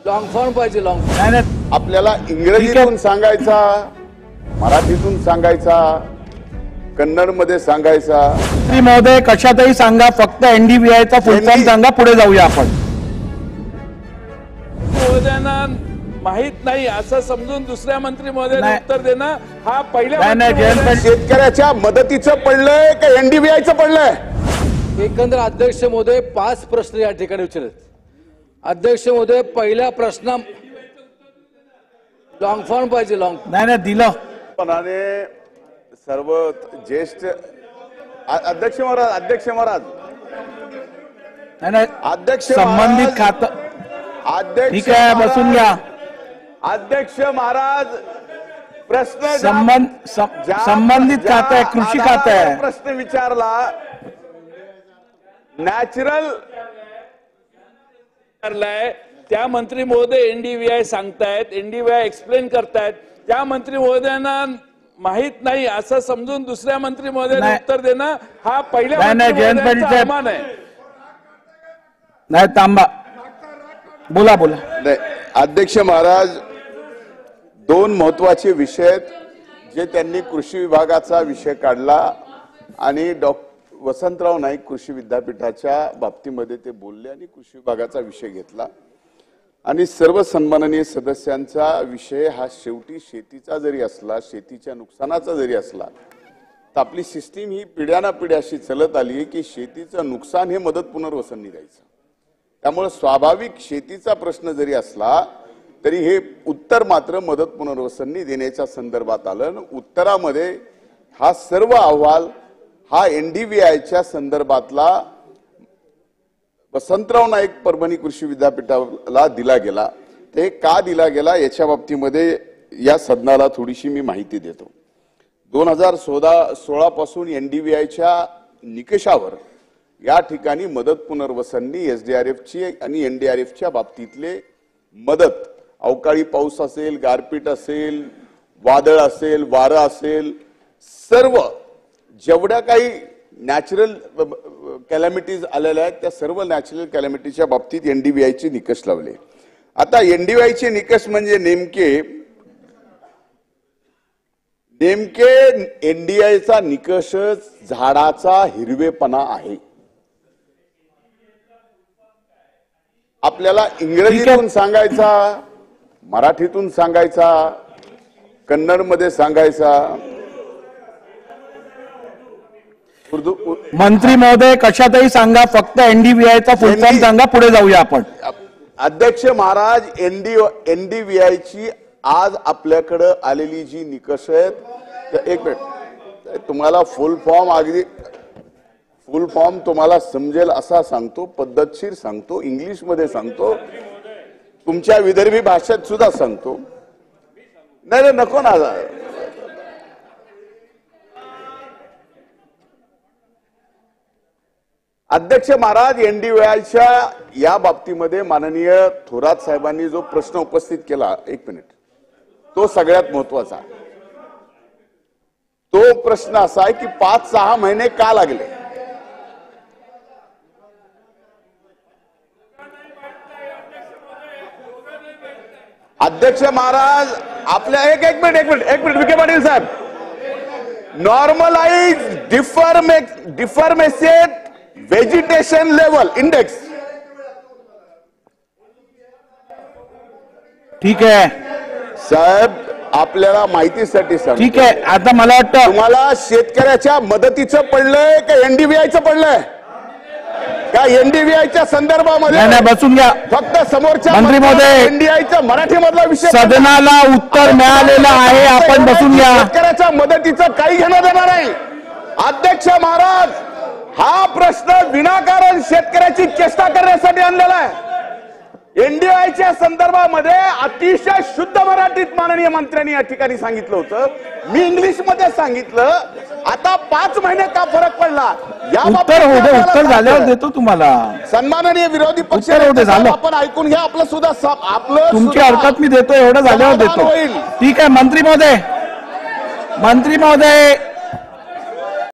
Long form पाहिजे. Long नाही आपल्याला इंग्रजीतून सांगायचा, मराठीतून सांगायचा, कन्नड मध्ये सांगायचा. मंत्री महोदय कशातही सांगा, फक्त एनडीबीआयचा फुल फॉर्म सांगा, पुढे जाऊया आपण. महोदयांना माहित नाही असं समजून दुसऱ्या मंत्री महोदयांना उत्तर देणं हा पहिल्या शेतकऱ्याच्या मदतीचं पडलंय का एनडीबीआयचं पडलंय? एकंदर अध्यक्ष महोदय 5 प्रश्न या ठिकाणी विचारले. अध्यक्ष महोदय पहिला प्रश्न लॉंग फॉर्म पाहिजे. लॉंग नाही दिलं पणाने सर्व ज्येष्ठ अध्यक्ष महाराज नाही अध्यक्ष संबंधित खातं. अध्यक्ष ठीक आहे, बसून घ्या. अध्यक्ष महाराज प्रश्न संबंधित खातं आहे, कृषी खातं आहे. प्रश्न विचारला नॅचरल त्या मंत्री महोदय एनडीबीआय सांगतायत, एनडीबीआय एक्सप्लेन करतायत. त्या मंत्री महोदयांना माहित नाही असं समजून दुसऱ्या मंत्री महोदयांना उत्तर देणं हा पहिल्या अभिमान आहे. नाही थांबा, बोला. नाही अध्यक्ष महाराज, 2 महत्वाचे विषय जे त्यांनी कृषी विभागाचा विषय काढला आणि वसंतराव नाईक कृषी विद्यापीठाच्या बाबतीमध्ये ते बोलले आणि कृषी विभागाचा विषय घेतला. आणि सर्व सन्माननीय सदस्यांचा विषय हा शेवटी शेतीचा जरी असला, शेतीच्या नुकसानाचा जरी असला, तर आपली सिस्टीम ही पिढ्यानापिढ्या अशी चालत आली आहे की शेतीचं नुकसान हे मदत पुनर्वसन द्यायचं. त्यामुळे स्वाभाविक शेतीचा प्रश्न जरी असला तरी हे उत्तर मात्र मदत पुनर्वसन देण्याच्या संदर्भात आलं. उत्तरामध्ये हा सर्व अहवाल हा एनडीबीआयच्या संदर्भातला वसंतराव नाईक परभणी कृषी विद्यापीठाला दिला गेला. ते का दिला गेला याच्या बाबतीमध्ये या सदनाला थोडीशी मी माहिती देतो. 2016 पासून एनडीबीआयच्या निकषावर या ठिकाणी मदत पुनर्वसननी एसडीआरएफची आणि एनडीआरएफच्या बाबतीतले मदत, अवकाळी पाऊस असेल, गारपीट असेल, वादळ असेल, वारं असेल, सर्व जेवढ्या काही नॅचरल कॅलॅमिटीज आलेल्या आहेत त्या सर्व नॅचरल कॅलॅमिटीच्या बाबतीत एनडीबीआयचे निकष लावले. आता एनडीबीआयचे निकष म्हणजे नेमके एनडीआयचा निकषच झाडाचा हिरवेपणा आहे. आपल्याला इंग्रजीतून सांगायचा, मराठीतून सांगायचा, कन्नड मध्ये सांगायचा. मंत्री महोदय कशातही सांगा, फक्त एनडीबीआयचा फुल फॉर्म सांगा, पुढे जाऊया आपण. अध्यक्ष महाराज, एनडीबीआयची आज आपल्याकडे आलेली जी निकष आहेत, एक मिनिट, तुम्हाला फुल फॉर्म तुम्हाला समजेल असा सांगतो, पद्धतशीर सांगतो, इंग्लिश मध्ये सांगतो, तुमच्या विदर्भी भाषेत सुद्धा सांगतो. नाही नको ना. अध्यक्ष महाराज, एनडीबीआयच्या या बाबतीमध्ये माननीय थोरात साहेबांनी जो प्रश्न उपस्थित केला, एक मिनिट, तो सगळ्यात महत्वाचा. तो प्रश्न असा आहे की 5-6 महिने का लागले. अध्यक्ष महाराज, आपल्या एक मिनिट विखे पाटील साहेब, normalize deformation vegetation level index. ठीक आहे साहेब, आपल्याला माहितीसाठी सांग. ठीक आहे, आता मला वाटतं तुम्हाला शेतकऱ्याच्या मदतीचं पडलंय का एनडीबीआयचं पडलंय? का एनडीबीआयच्या संदर्भामध्ये बसून घ्या. फक्त समोरच्या मंत्री महोदय, एनडीआयचा मराठी मधला विषय सदनाला उत्तर मिळालेलं आहे, आपण बसून घ्या. शेतकऱ्याच्या मदतीचं काही घेणं देणार नाही. अध्यक्ष महाराज, हा प्रश्न विनाकारण शेतकऱ्याची चेष्टा करण्यासाठी आणलेला आहे. एनडीआयच्या संदर्भामध्ये अतिशय शुद्ध मराठीत माननीय मंत्र्यांनी या ठिकाणी सांगितलं होतं, मी इंग्लिश मध्ये सांगितलं. आता 5 महिने का फरक पडला या उत्तर झाल्यावर देतो तुम्हाला. सन्माननीय विरोधी पक्ष आपण ऐकून घ्या. आपलं सुद्धा आपलं तुमची हरकत मी देतो, एवढं झाल्यावर देतो. ठीक आहे मंत्री महोदय